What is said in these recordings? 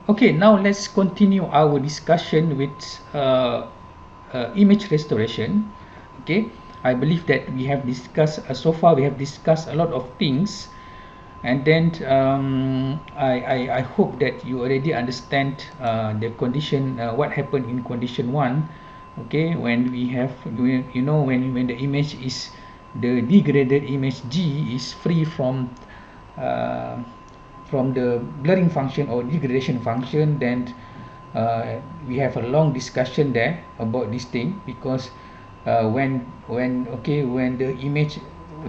Okay, now let's continue our discussion with image restoration. Okay, I believe that we have discussed so far we have discussed a lot of things, and then I hope that you already understand the condition, what happened in condition 1. Okay, when we have when the image is the degraded image G is free uh, from the blurring function or degradation function, then we have a long discussion there about this thing, because when the image,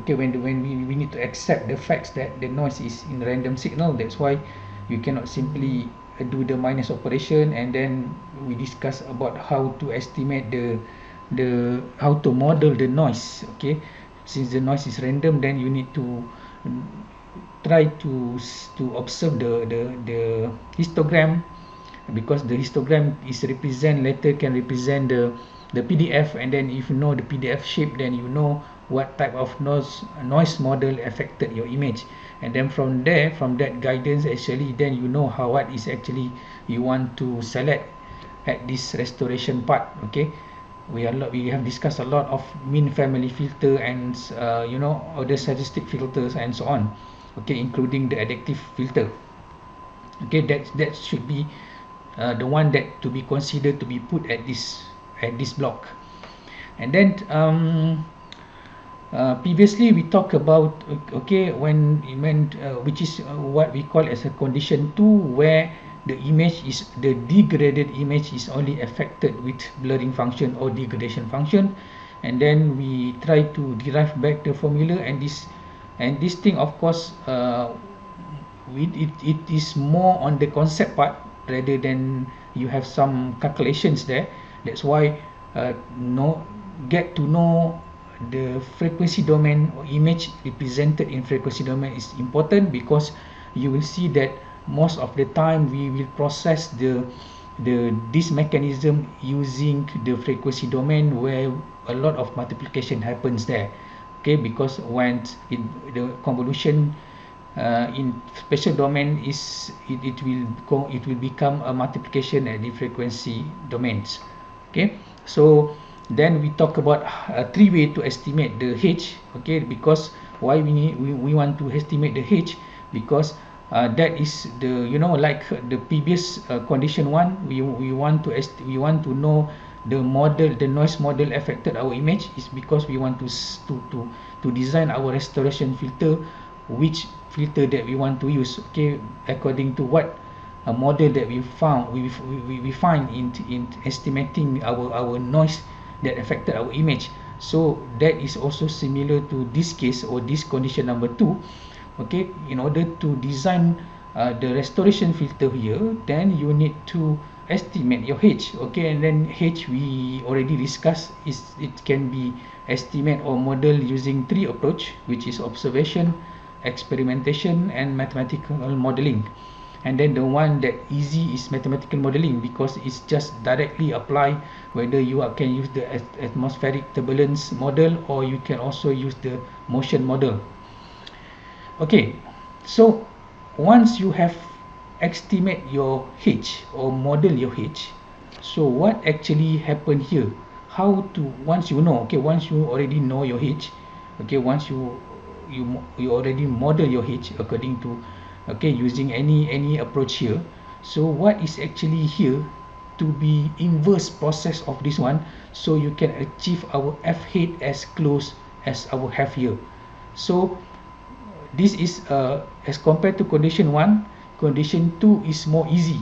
when we need to accept the facts that the noise is in random signal. That's why you cannot simply do the minus operation, and then we discuss about how to estimate the how to model the noise. Okay, since the noise is random, then you need to try to observe the histogram, because the histogram is represent later can represent the PDF, and then if you know the PDF shape, then you know what type of noise model affected your image, and then from there, from that guidance, actually then you know how what is actually you want to select at this restoration part. Okay, we have discussed a lot of mean family filter and other statistic filters and so on. Okay, including the adaptive filter. Okay, that should be the one that to be considered to be put at this block. And then previously we talked about, okay, when which is what we call as a condition 2, where the image is the degraded image is only affected with blurring function or degradation function. And then we try to derive back the formula, and this thing, of course, it is more on the concept part rather than you have some calculations there. That's why get to know the frequency domain or image represented in frequency domain is important, because you will see that most of the time we will process this mechanism using the frequency domain, where a lot of multiplication happens there. Okay, because when the convolution in spatial domain it will become a multiplication at the frequency domains. Okay, so then we talk about three way to estimate the H. Okay, because why we want to estimate the H, because that is the like the previous condition 1, we want to know the noise model affected our image, is because we want to design our restoration filter, which filter that we want to use. Okay, according to what a model that we find in estimating our noise that affected our image. So that is also similar to this case or this condition number 2. Okay, in order to design the restoration filter here, then you need to estimate your H. Okay, and then H we already discussed, it can be estimate or model using 3 approach, which is observation, experimentation, and mathematical modeling. And then the one that easy is mathematical modeling, because it's just directly apply, whether you can use the atmospheric turbulence model, or you can also use the motion model. Okay, so once you have estimate your H or model your H, so what actually happened here? How to, once you know, okay, once you already know your H, okay, once you already model your H according to, okay, using any approach here. So what is actually here to be inverse process of this one, so you can achieve our F head as close as our F here. So this is as compared to condition 1, condition 2 is more easy.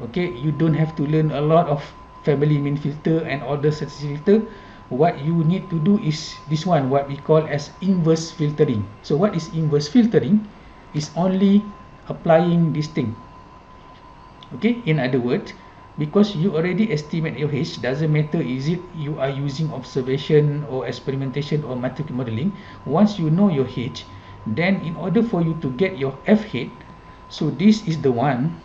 Okay, you don't have to learn a lot of family mean filter and other statistic filter. What you need to do is this one, what we call as inverse filtering. So what is inverse filtering? Is only applying this thing. Okay, in other words, because you already estimate your H, doesn't matter is it you are using observation or experimentation or mathematical modeling. Once you know your H, then in order for you to get your F head, so this is the one.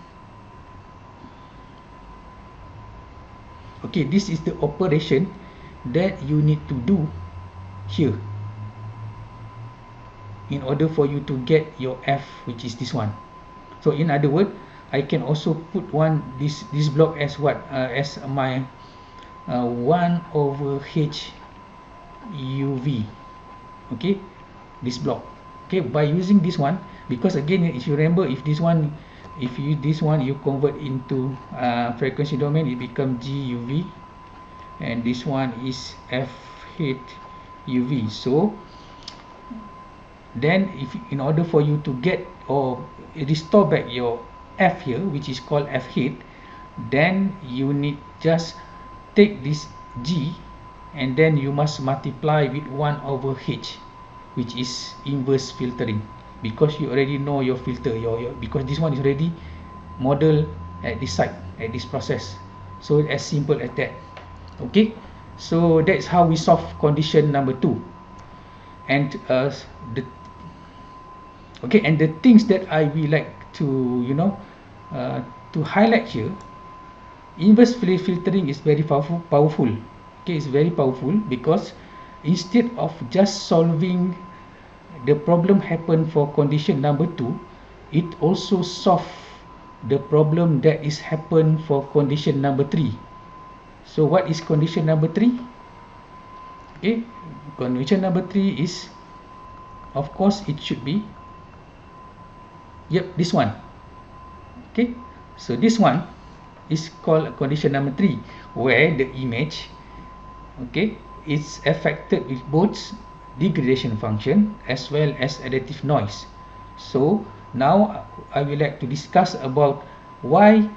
Okay, this is the operation that you need to do here in order for you to get your F, which is this one. So in other words, I can also put this block as what as my 1 over H UV. Okay, this block. Okay, by using this one, because again, if you remember, if this one you convert into frequency domain, it become GUV, and this one is FH UV. So then, if in order for you to get or restore back your F here, which is called FH, then you need just take this G, and then you must multiply with 1 over H, which is inverse filtering, because you already know your filter, because this one is already model at this site, at this process. So as simple as that. Okay, so that's how we solve condition number 2. And the things that I will like to to highlight here, inverse filtering is very powerful. Okay, it's very powerful, because instead of just solving the problem happen for condition number 2, it also solve the problem that is happen for condition number 3. So what is condition number 3? Okay, condition number 3 is, of course, it should be, this one. Okay, so this one is called condition number 3, where the image, okay, is affected with both degradation function as well as additive noise. So now I would like to discuss about why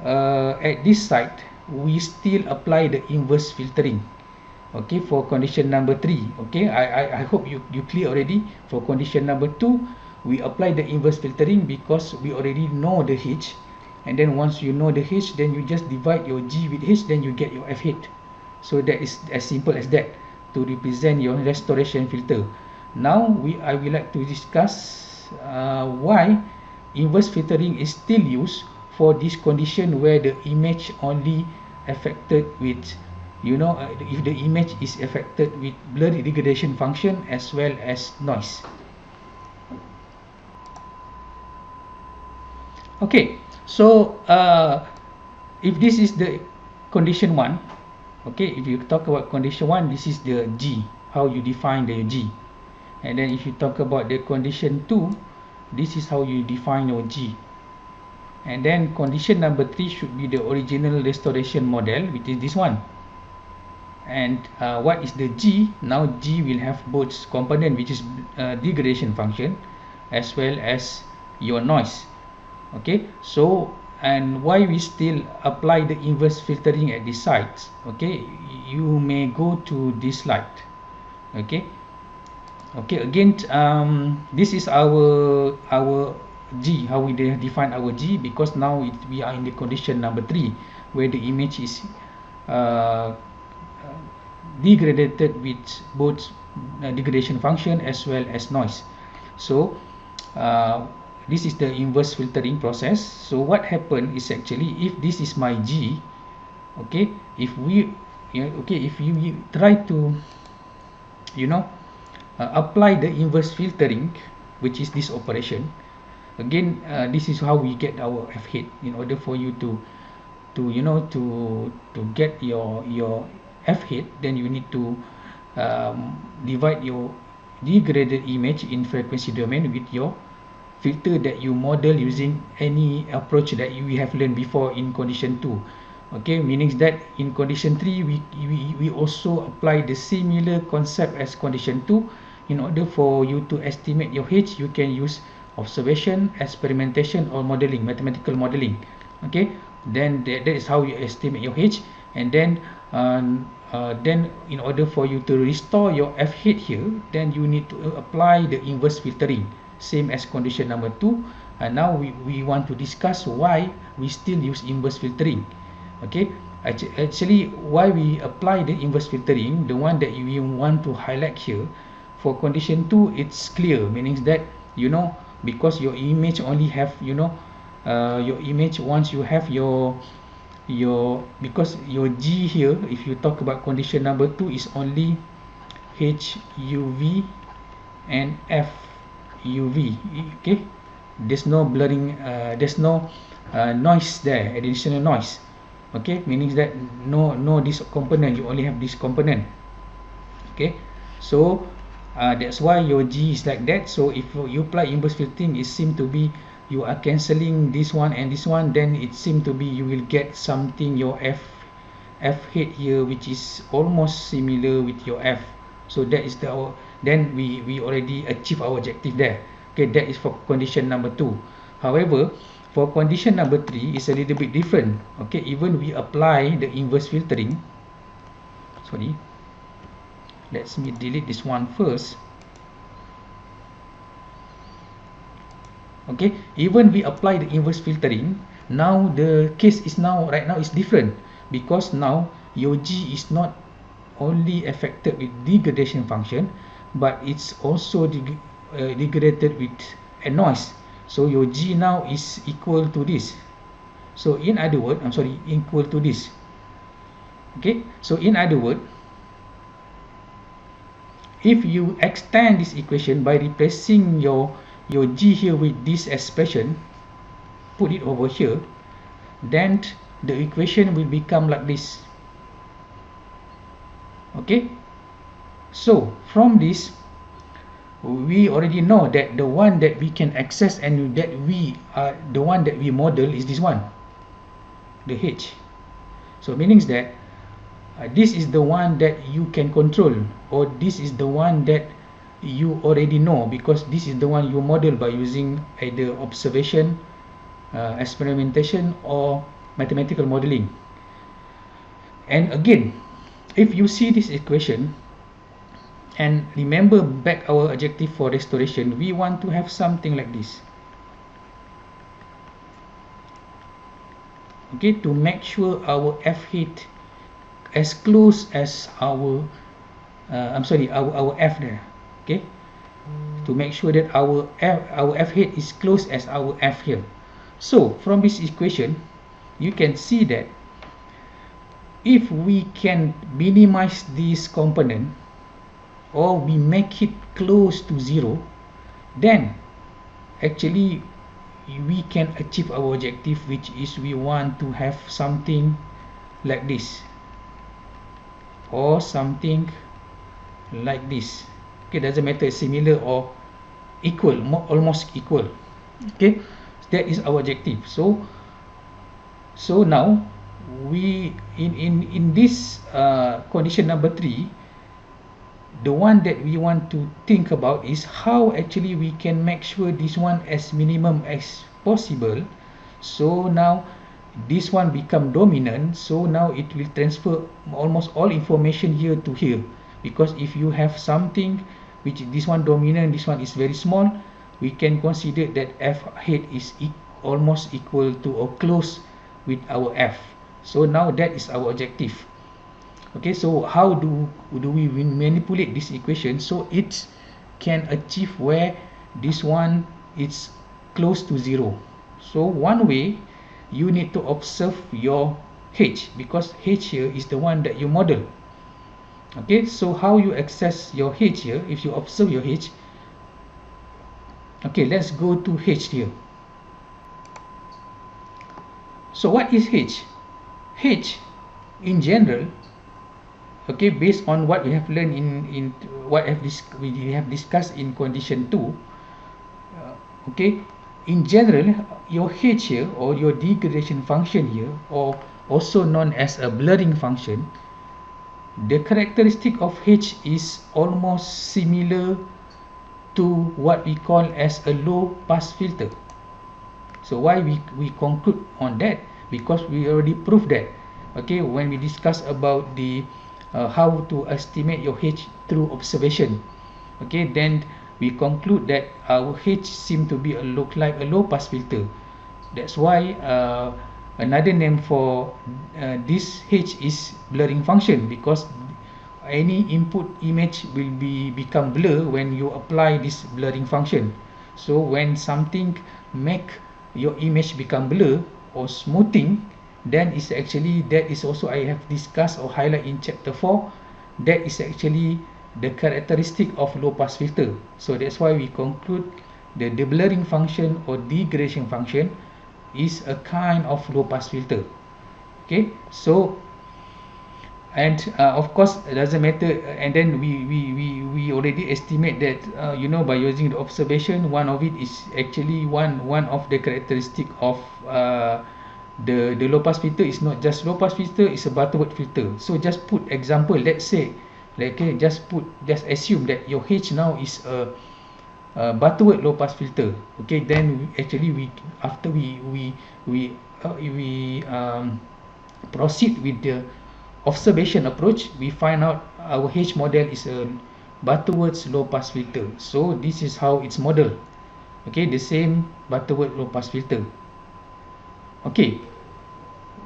at this site we still apply the inverse filtering. Okay, for condition number 3. Okay, I hope you clear already. For condition number 2, we apply the inverse filtering because we already know the H, and then once you know the H, then you just divide your G with H, then you get your FH. So that is as simple as that to represent your restoration filter. Now I would like to discuss why inverse filtering is still used for this condition where the image only affected with, if the image is affected with blurry degradation function as well as noise. Okay, so if this is the condition 1, okay, if you talk about condition 1, this is the G, how you define the G. And then if you talk about the condition 2, this is how you define your G. And then condition number 3 should be the original restoration model, which is this one. And what is the G? Now G will have both component, which is degradation function as well as your noise. Okay, so and why we still apply the inverse filtering at these sites? Okay, you may go to this slide. Okay, again, this is our G, how we define our G, because now we are in the condition number 3, where the image is degraded with both degradation function as well as noise. So this is the inverse filtering process. So what happened is, actually, if this is my G, okay, if you try to apply the inverse filtering, which is this operation, again, this is how we get our FH. In order for you to get your FH, then you need to divide your degraded image in frequency domain with your filter that you model using any approach that you have learned before in condition 2. Okay, meaning that in condition 3 we also apply the similar concept as condition 2. In order for you to estimate your H, you can use observation, experimentation, or modeling, mathematical modeling. Okay, then that is how you estimate your H. And then in order for you to restore your FH here, then you need to apply the inverse filtering, same as condition number 2. And now we want to discuss why we still use inverse filtering. Okay, actually, why we apply the inverse filtering, the one that you want to highlight here, for condition 2, it's clear, meaning that, because your image only have, your image, once you have your because your G here, if you talk about condition number 2, is only H UV and F UV. Okay, there's no blurring, there's no noise there, additional noise. Okay, meaning that no this component, you only have this component. Okay, so that's why your G is like that. So if you apply inverse filtering, it seems to be you are cancelling this one and this one, then it seems to be you will get something, your F head here, which is almost similar with your F. So that is then we already achieve our objective there. Okay, that is for condition number 2. However, for condition number 3 is a little bit different. Okay, even we apply the inverse filtering, sorry, let me delete this one first. Okay, even we apply the inverse filtering, now the case is right now is different, because now your G is not only affected with degradation function, but it's also degraded with a noise. So your G now is equal to this. So in other words, equal to this. Okay, so in other words, if you extend this equation by replacing your G here with this expression, put it over here, then the equation will become like this. Okay, so from this we already know that the one that we can access and that the one that we model is this one, the H. So meaning that this is the one that you can control, or this is the one that you already know, because this is the one you model by using either observation, experimentation, or mathematical modeling. And again, if you see this equation and remember back our objective for restoration, we want to have something like this. Okay, to make sure our F head as close as our our F there. Okay, to make sure that our F head is close as our F here. So from this equation, you can see that if we can minimize this component, or we make it close to 0, then actually we can achieve our objective, which is we want to have something like this, or something like this. Okay, doesn't matter, similar or equal, almost equal. Okay, that is our objective. So now we in this condition number 3, the one that we want to think about is how actually we can make sure this one as minimum as possible. So now this one become dominant, so now it will transfer almost all information here to here, because if you have something which this one dominant, this one is very small, we can consider that F head is almost equal to or close with our F. So now that is our objective. Okay, so how do we manipulate this equation so it can achieve where this one is close to 0? So one way, you need to observe your H, because H here is the one that you model. Okay, so how you access your H here, if you observe your H. Okay, let's go to H here. So what is H? H in general, okay, based on what we have learned in what we have discussed in condition 2, okay, in general, your H here, or your degradation function here, or also known as a blurring function, the characteristic of H is almost similar to what we call as a low pass filter. So why we conclude on that? Because we already proved that, okay, when we discuss about the how to estimate your H through observation. Okay, then we conclude that our H seem to be look like a low pass filter. That's why another name for this H is blurring function, because any input image will become blur when you apply this blurring function. So when something make your image become blur or smoothing, then is actually, that is also I have discussed or highlight in chapter 4, that is actually the characteristic of low pass filter. So that's why we conclude the blurring function or degradation function is a kind of low pass filter. Okay, so and of course it doesn't matter, and then we already estimate that by using the observation, one of it is actually one of the characteristic of the low pass filter is not just low pass filter, it's a Butterworth filter. So just put example, let's say, okay, just assume that your H now is a Butterworth low pass filter. Okay, then we after we proceed with the observation approach, we find out our H model is a Butterworth's low pass filter. So this is how it's modeled. Okay, the same Butterworth low pass filter. Okay,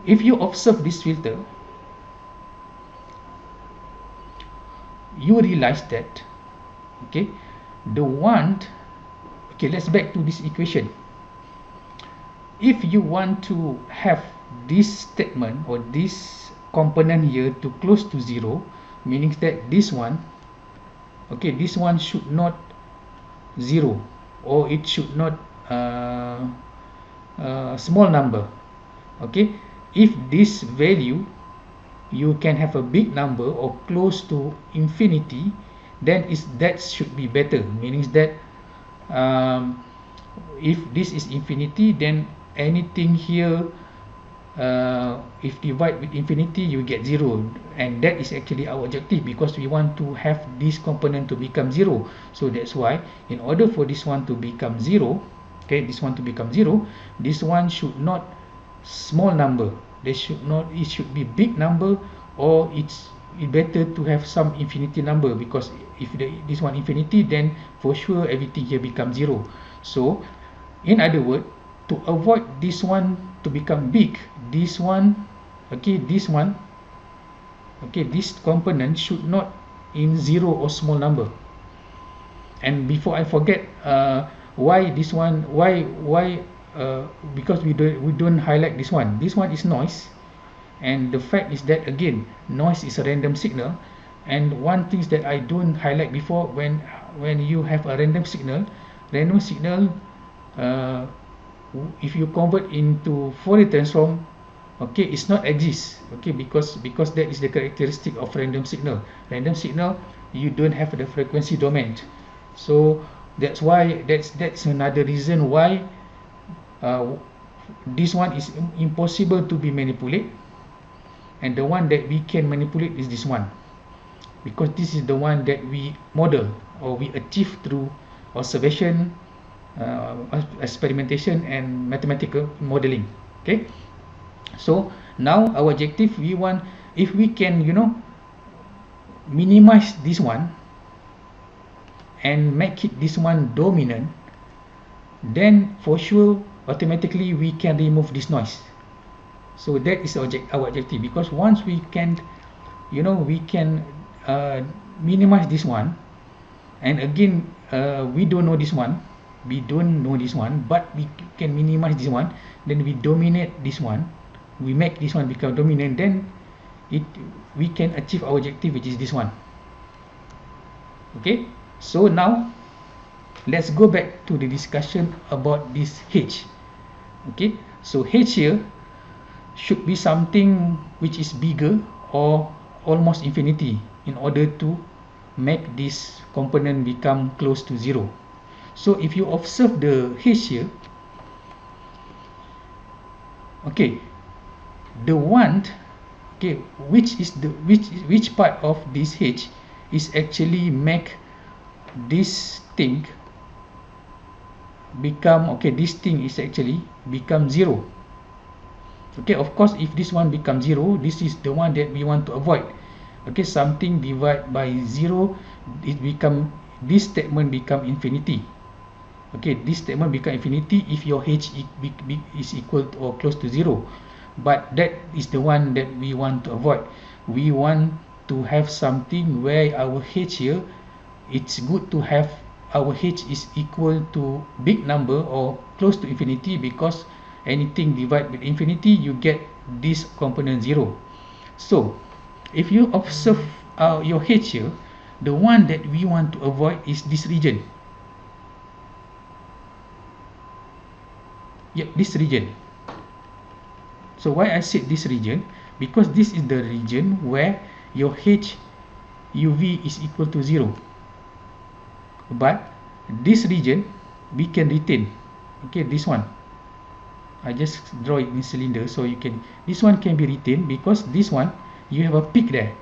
if you observe this filter, you realize that, okay, let's back to this equation. If you want to have this statement or this component here to close to 0, meaning that this one, okay, this one should not 0, or it should not small number. Okay, if this value you can have a big number or close to infinity, then that should be better, meaning that if this is infinity, then anything here, if divide with infinity, you get 0, and that is actually our objective, because we want to have this component to become 0. So that's why, in order for this one to become 0, okay, this one to become 0, this one should not small number, it should be big number, or it's better to have some infinity number, because if this one infinity, then for sure everything here becomes 0. So in other words, to avoid this one to become big, this one, okay, this component should not in 0 or small number. And before I forget, why this one, because we don't highlight this one is noise, and the fact is that, again, noise is a random signal. And one thing that I don't highlight before, when you have a random signal, if you convert into Fourier transform, okay, it's not exist, okay, because that is the characteristic of random signal. You don't have the frequency domain. So that's why that's another reason why this one is impossible to be manipulated, and the one that we can manipulate is this one, because this is the one that we model or we achieve through observation, experimentation, and mathematical modeling. Okay, so now our objective, we want, if we can minimize this one and make it this one dominant, then for sure automatically we can remove this noise. So that is our objective, because once we can minimize this one, and again, we don't know this one, but we can minimize this one, then we dominate this one, we make this one become dominant, then we can achieve our objective, which is this one. Okay, so now let's go back to the discussion about this H. Okay, so H here should be something which is bigger or almost infinity in order to make this component become close to 0. So if you observe the H here, okay, the one, okay, which part of this H is actually make this thing become, okay, this thing is actually become 0. Okay, of course, if this one becomes 0, this is the one that we want to avoid. Okay, something divided by 0, this statement become infinity. Okay, this statement become infinity if your H is equal to or close to 0. But that is the one that we want to avoid. We want to have something where our H here, it's good to have our H is equal to big number or close to infinity, because anything divided with infinity, you get this component 0. So if you observe your H here, the one that we want to avoid is this region. Yep, this region. So why I said this region, because this is the region where your H UV is equal to 0, but this region we can retain. Okay, this one I just draw it in cylinder, so you can, this one can be retained because this one you have a peak there.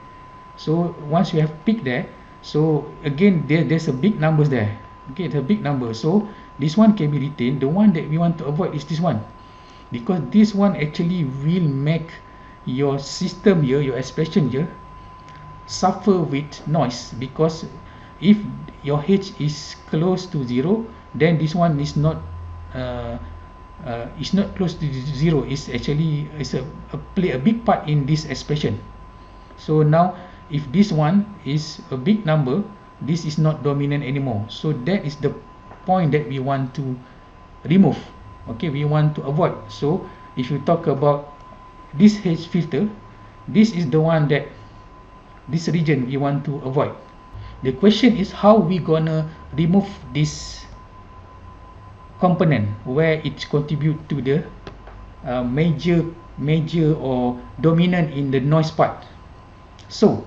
So once you have peak there, so again there's a big numbers there. Okay, it's a big number, so this one can be retained. The one that we want to avoid is this one, because this one actually will make your system here, your expression here, suffer with noise, because if your H is close to 0, then this one is not close to 0. It's actually play a big part in this expression. So now if this one is a big number, this is not dominant anymore. So that is the point that we want to remove. Okay, we want to avoid. So if you talk about this H filter, this is the one that, this region we want to avoid. The question is how we gonna remove this component where it contribute to the major or dominant in the noise part. So